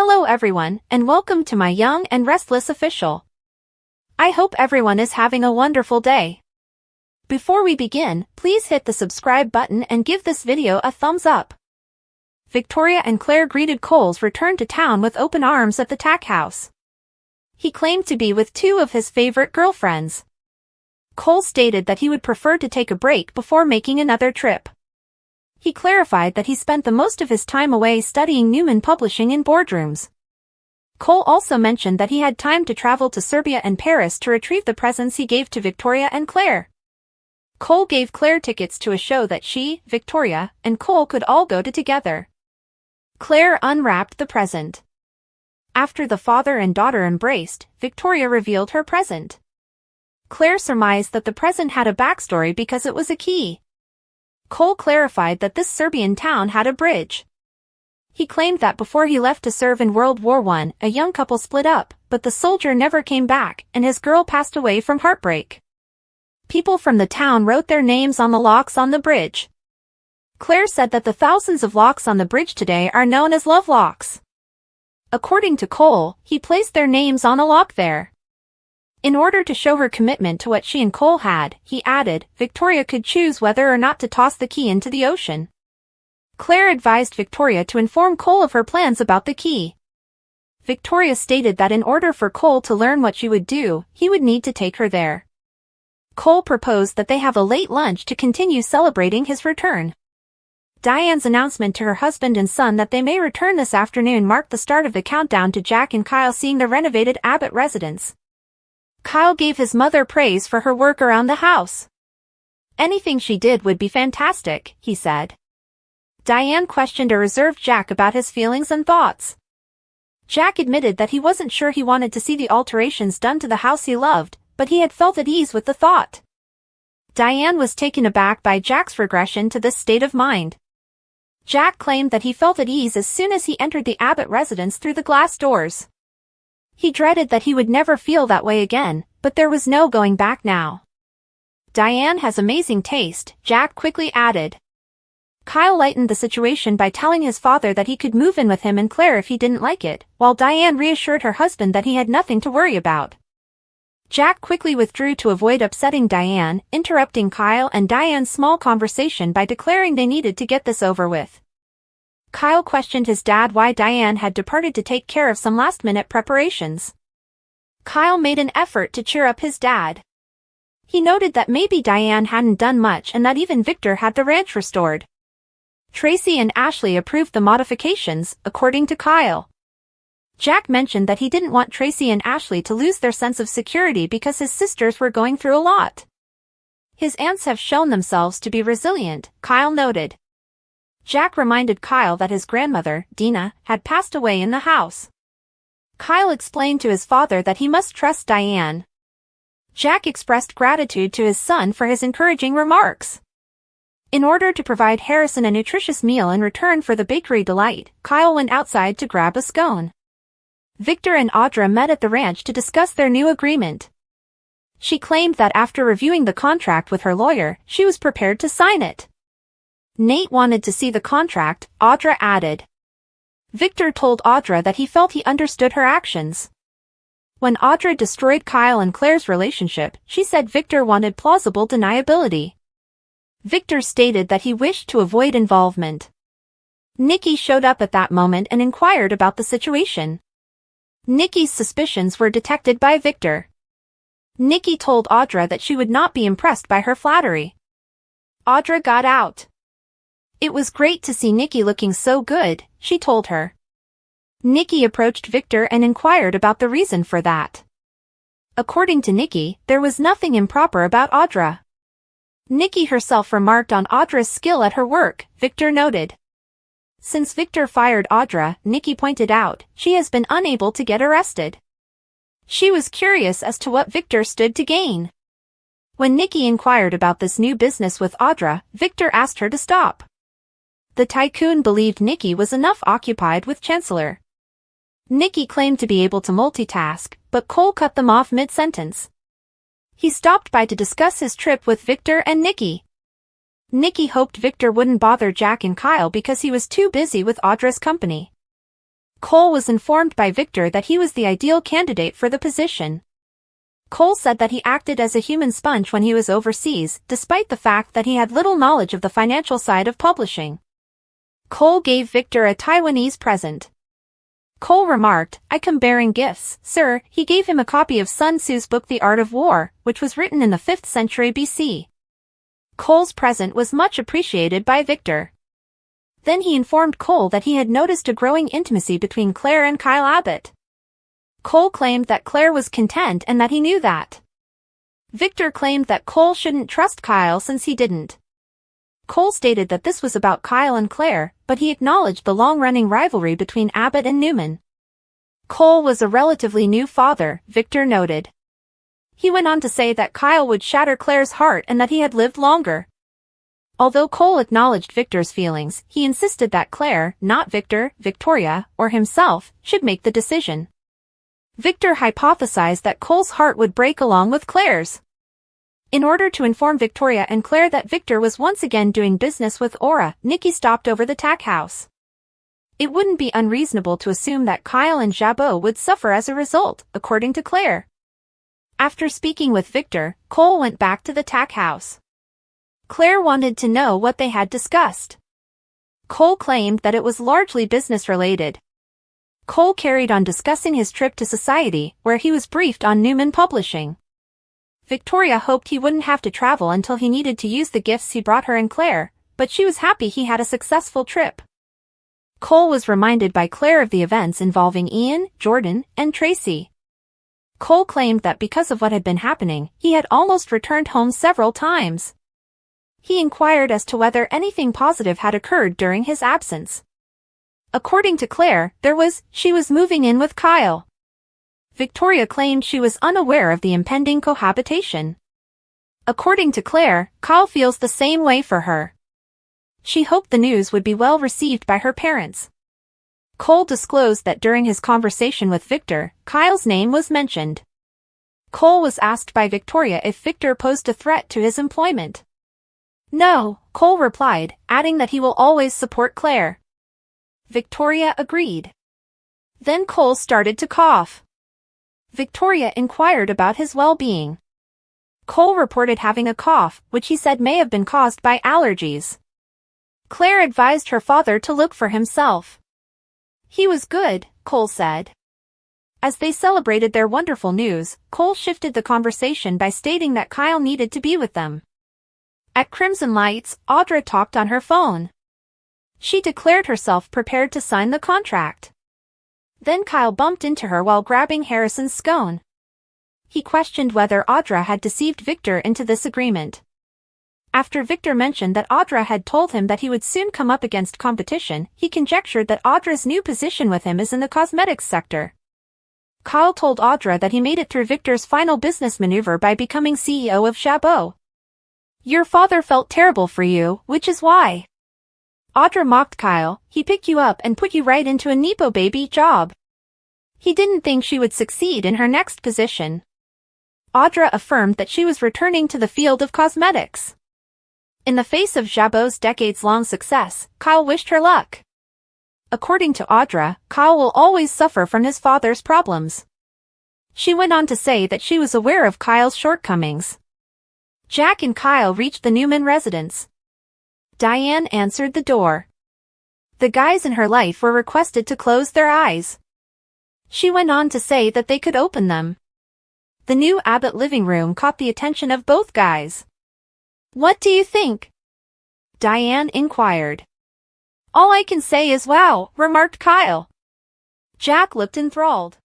Hello everyone, and welcome to my Young and Restless official. I hope everyone is having a wonderful day. Before we begin, please hit the subscribe button and give this video a thumbs up. Victoria and Claire greeted Cole's return to town with open arms at the tack house. He claimed to be with two of his favorite girlfriends. Cole stated that he would prefer to take a break before making another trip. He clarified that he spent the most of his time away studying Newman publishing in boardrooms. Cole also mentioned that he had time to travel to Serbia and Paris to retrieve the presents he gave to Victoria and Claire. Cole gave Claire tickets to a show that she, Victoria, and Cole could all go to together. Claire unwrapped the present. After the father and daughter embraced, Victoria revealed her present. Claire surmised that the present had a backstory because it was a key. Cole clarified that this Serbian town had a bridge. He claimed that before he left to serve in World War I, a young couple split up, but the soldier never came back, and his girl passed away from heartbreak. People from the town wrote their names on the locks on the bridge. Claire said that the thousands of locks on the bridge today are known as love locks. According to Cole, he placed their names on a lock there. In order to show her commitment to what she and Cole had, he added, Victoria could choose whether or not to toss the key into the ocean. Claire advised Victoria to inform Cole of her plans about the key. Victoria stated that in order for Cole to learn what she would do, he would need to take her there. Cole proposed that they have a late lunch to continue celebrating his return. Diane's announcement to her husband and son that they may return this afternoon marked the start of the countdown to Jack and Kyle seeing the renovated Abbott residence. Kyle gave his mother praise for her work around the house. Anything she did would be fantastic, he said. Diane questioned a reserved Jack about his feelings and thoughts. Jack admitted that he wasn't sure he wanted to see the alterations done to the house he loved, but he had felt at ease with the thought. Diane was taken aback by Jack's regression to this state of mind. Jack claimed that he felt at ease as soon as he entered the Abbott residence through the glass doors. He dreaded that he would never feel that way again, but there was no going back now. Diane has amazing taste, Jack quickly added. Kyle lightened the situation by telling his father that he could move in with him and Claire if he didn't like it, while Diane reassured her husband that he had nothing to worry about. Jack quickly withdrew to avoid upsetting Diane, interrupting Kyle and Diane's small conversation by declaring they needed to get this over with. Kyle questioned his dad why Diane had departed to take care of some last-minute preparations. Kyle made an effort to cheer up his dad. He noted that maybe Diane hadn't done much and that even Victor had the ranch restored. Tracy and Ashley approved the modifications, according to Kyle. Jack mentioned that he didn't want Tracy and Ashley to lose their sense of security because his sisters were going through a lot. His aunts have shown themselves to be resilient, Kyle noted. Jack reminded Kyle that his grandmother, Dina, had passed away in the house. Kyle explained to his father that he must trust Diane. Jack expressed gratitude to his son for his encouraging remarks. In order to provide Harrison a nutritious meal in return for the bakery delight, Kyle went outside to grab a scone. Victor and Audra met at the ranch to discuss their new agreement. She claimed that after reviewing the contract with her lawyer, she was prepared to sign it. Nate wanted to see the contract, Audra added. Victor told Audra that he felt he understood her actions. When Audra destroyed Kyle and Claire's relationship, she said Victor wanted plausible deniability. Victor stated that he wished to avoid involvement. Nikki showed up at that moment and inquired about the situation. Nikki's suspicions were detected by Victor. Nikki told Audra that she would not be impressed by her flattery. Audra got out. It was great to see Nikki looking so good, she told her. Nikki approached Victor and inquired about the reason for that. According to Nikki, there was nothing improper about Audra. Nikki herself remarked on Audra's skill at her work, Victor noted. Since Victor fired Audra, Nikki pointed out, she has been unable to get arrested. She was curious as to what Victor stood to gain. When Nikki inquired about this new business with Audra, Victor asked her to stop. The tycoon believed Nikki was enough occupied with Chancellor. Nikki claimed to be able to multitask, but Cole cut them off mid-sentence. He stopped by to discuss his trip with Victor and Nikki. Nikki hoped Victor wouldn't bother Jack and Kyle because he was too busy with Audra's company. Cole was informed by Victor that he was the ideal candidate for the position. Cole said that he acted as a human sponge when he was overseas, despite the fact that he had little knowledge of the financial side of publishing. Cole gave Victor a Taiwanese present. Cole remarked, "I come bearing gifts, sir." He gave him a copy of Sun Tzu's book The Art of War, which was written in the 5th century BC. Cole's present was much appreciated by Victor. Then he informed Cole that he had noticed a growing intimacy between Claire and Kyle Abbott. Cole claimed that Claire was content and that he knew that. Victor claimed that Cole shouldn't trust Kyle since he didn't. Cole stated that this was about Kyle and Claire, but he acknowledged the long-running rivalry between Abbott and Newman. Cole was a relatively new father, Victor noted. He went on to say that Kyle would shatter Claire's heart and that he had lived longer. Although Cole acknowledged Victor's feelings, he insisted that Claire, not Victor, Victoria, or himself, should make the decision. Victor hypothesized that Cole's heart would break along with Claire's. In order to inform Victoria and Claire that Victor was once again doing business with Aura, Nikki stopped over the tack house. It wouldn't be unreasonable to assume that Kyle and Jabot would suffer as a result, according to Claire. After speaking with Victor, Cole went back to the tack house. Claire wanted to know what they had discussed. Cole claimed that it was largely business-related. Cole carried on discussing his trip to Society, where he was briefed on Newman Publishing. Victoria hoped he wouldn't have to travel until he needed to use the gifts he brought her and Claire, but she was happy he had a successful trip. Cole was reminded by Claire of the events involving Ian, Jordan, and Tracy. Cole claimed that because of what had been happening, he had almost returned home several times. He inquired as to whether anything positive had occurred during his absence. According to Claire, she was moving in with Kyle. Victoria claimed she was unaware of the impending cohabitation. According to Claire, Kyle feels the same way for her. She hoped the news would be well received by her parents. Cole disclosed that during his conversation with Victor, Kyle's name was mentioned. Cole was asked by Victoria if Victor posed a threat to his employment. "No," Cole replied, adding that he will always support Claire. Victoria agreed. Then Cole started to cough. Victoria inquired about his well-being. Cole reported having a cough, which he said may have been caused by allergies. Claire advised her father to look for himself. "He was good," Cole said. As they celebrated their wonderful news, Cole shifted the conversation by stating that Kyle needed to be with them. At Crimson Lights, Audra talked on her phone. She declared herself prepared to sign the contract. Then Kyle bumped into her while grabbing Harrison's scone. He questioned whether Audra had deceived Victor into this agreement. After Victor mentioned that Audra had told him that he would soon come up against competition, he conjectured that Audra's new position with him is in the cosmetics sector. Kyle told Audra that he made it through Victor's final business maneuver by becoming CEO of Jabot. "Your father felt terrible for you, which is why." Audra mocked Kyle. "He picked you up and put you right into a Nepo baby job. He didn't think she would succeed in her next position." Audra affirmed that she was returning to the field of cosmetics. In the face of Jabot's decades-long success, Kyle wished her luck. According to Audra, Kyle will always suffer from his father's problems. She went on to say that she was aware of Kyle's shortcomings. Jack and Kyle reached the Newman residence. Diane answered the door. The guys in her life were requested to close their eyes. She went on to say that they could open them. The new Abbott living room caught the attention of both guys. "What do you think?" Diane inquired. "All I can say is wow," remarked Kyle. Jack looked enthralled.